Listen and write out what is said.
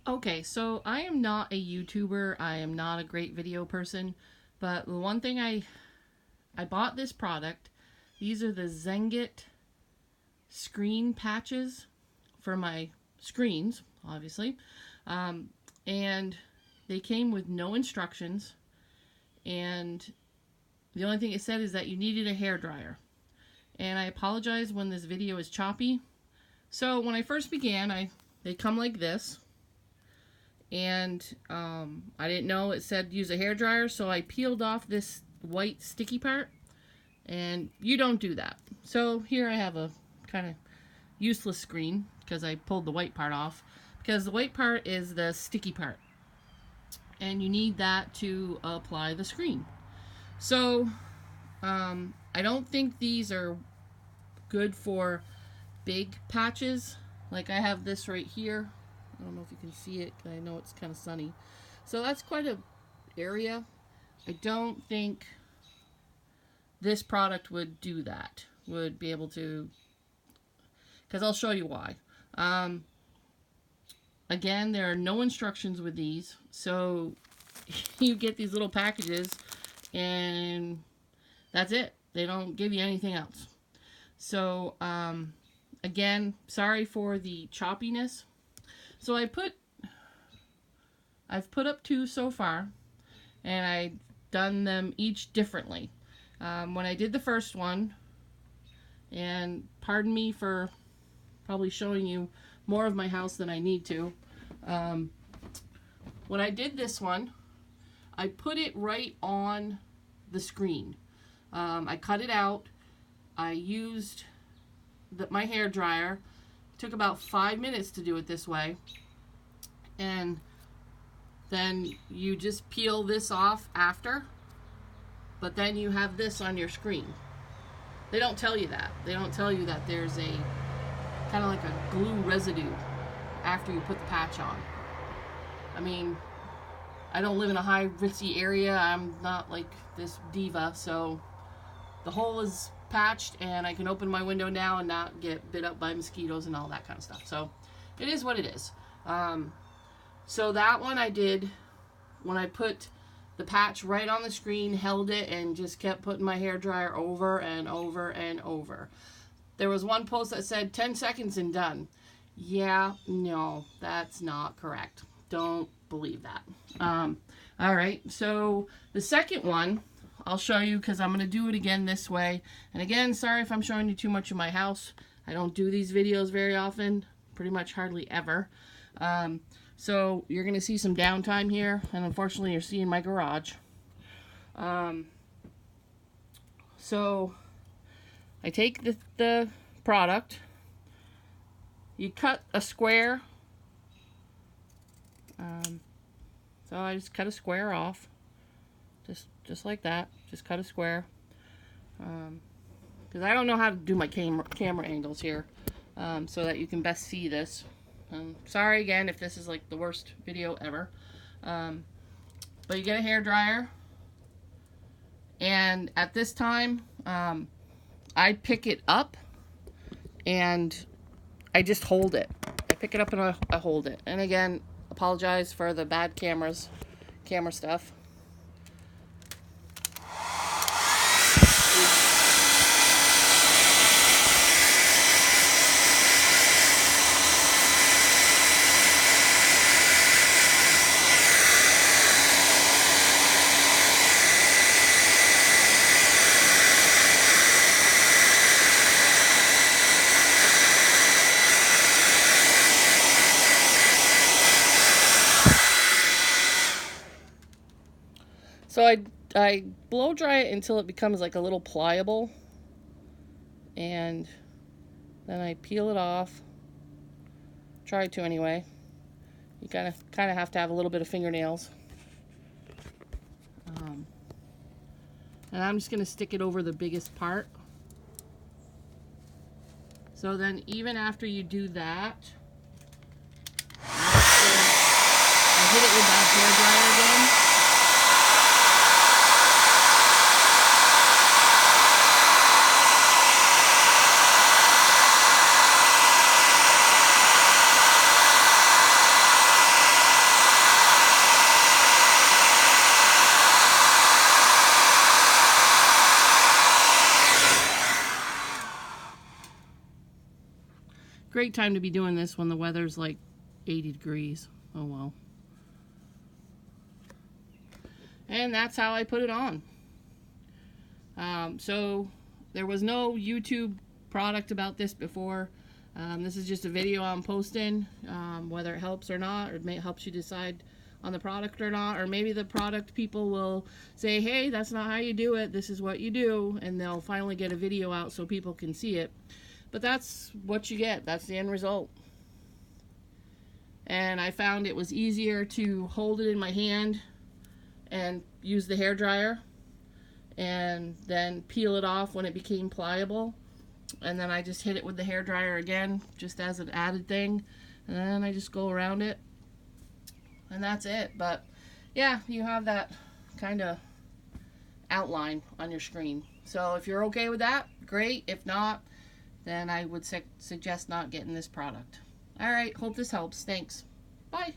Okay, so I am not a YouTuber. I am not a great video person, but the one thing I bought this product. These are the Zengest screen patches for my screens, obviously. And they came with no instructions, and the only thing it said is that you needed a hairdryer. And I apologize when this video is choppy. So when I first began, they come like this. And I didn't know it said use a hairdryer, so I peeled off this white sticky part, and you don't do that. So here I have a kind of useless screen because I pulled the white part off, because the white part is the sticky part, and you need that to apply the screen. So I don't think these are good for big patches. Like I have this right here. I don't know if you can see it. I know it's kind of sunny. So that's quite a area. I don't think this product would do that. Would be able to, because I'll show you why. Again, there are no instructions with these. So you get these little packages and that's it. They don't give you anything else. So again, sorry for the choppiness. So I've put up 2 so far, and I've done them each differently. When I did the first one, and pardon me for probably showing you more of my house than I need to. When I did this one, I put it right on the screen. I cut it out. I used my hair dryer. Took about 5 minutes to do it this way, and then you just peel this off after, but then you have this on your screen. They don't tell you that. They don't tell you that there's a kind of like a glue residue after you put the patch on. I mean, I don't live in a high ritzy area. I'm not like this diva, so the hole is patched and I can open my window now and not get bit up by mosquitoes and all that kind of stuff. So it is what it is. So that one I did when I put the patch right on the screen, held it, and just kept putting my hairdryer over and over and over. There was one post that said 10 seconds and done. Yeah, no, that's not correct. Don't believe that. All right, so the second one I'll show you, because I'm going to do it again this way. And again, sorry if I'm showing you too much of my house. I don't do these videos very often, pretty much hardly ever. So you're going to see some downtime here, and unfortunately you're seeing my garage. So I take the product, you cut a square, so I just cut a square off, just like that, just cut a square, because I don't know how to do my camera angles here, so that you can best see this. Sorry again if this is like the worst video ever, but you get a hair dryer, and at this time I pick it up and I just hold it. I pick it up and I hold it. And again, apologize for the bad camera stuff. So I blow dry it until it becomes like a little pliable, and then I peel it off. Try to anyway. You kind of have to have a little bit of fingernails. And I'm just going to stick it over the biggest part. So then even after you do that, I hit it with that hairdryer again. Great time to be doing this when the weather's like 80 degrees. Oh well. And that's how I put it on. So there was no YouTube product about this before. This is just a video I'm posting, whether it helps or not, or it helps you decide on the product or not, or maybe the product people will say, hey, that's not how you do it, this is what you do, and they'll finally get a video out so people can see it. But that's what you get. That's the end result. And I found it was easier to hold it in my hand and use the hairdryer and then peel it off when it became pliable, and then I just hit it with the hairdryer again just as an added thing, and then I just go around it, and that's it. But yeah, you have that kind of outline on your screen. So if you're okay with that, great. If not, then I would suggest not getting this product. Alright, hope this helps. Thanks. Bye.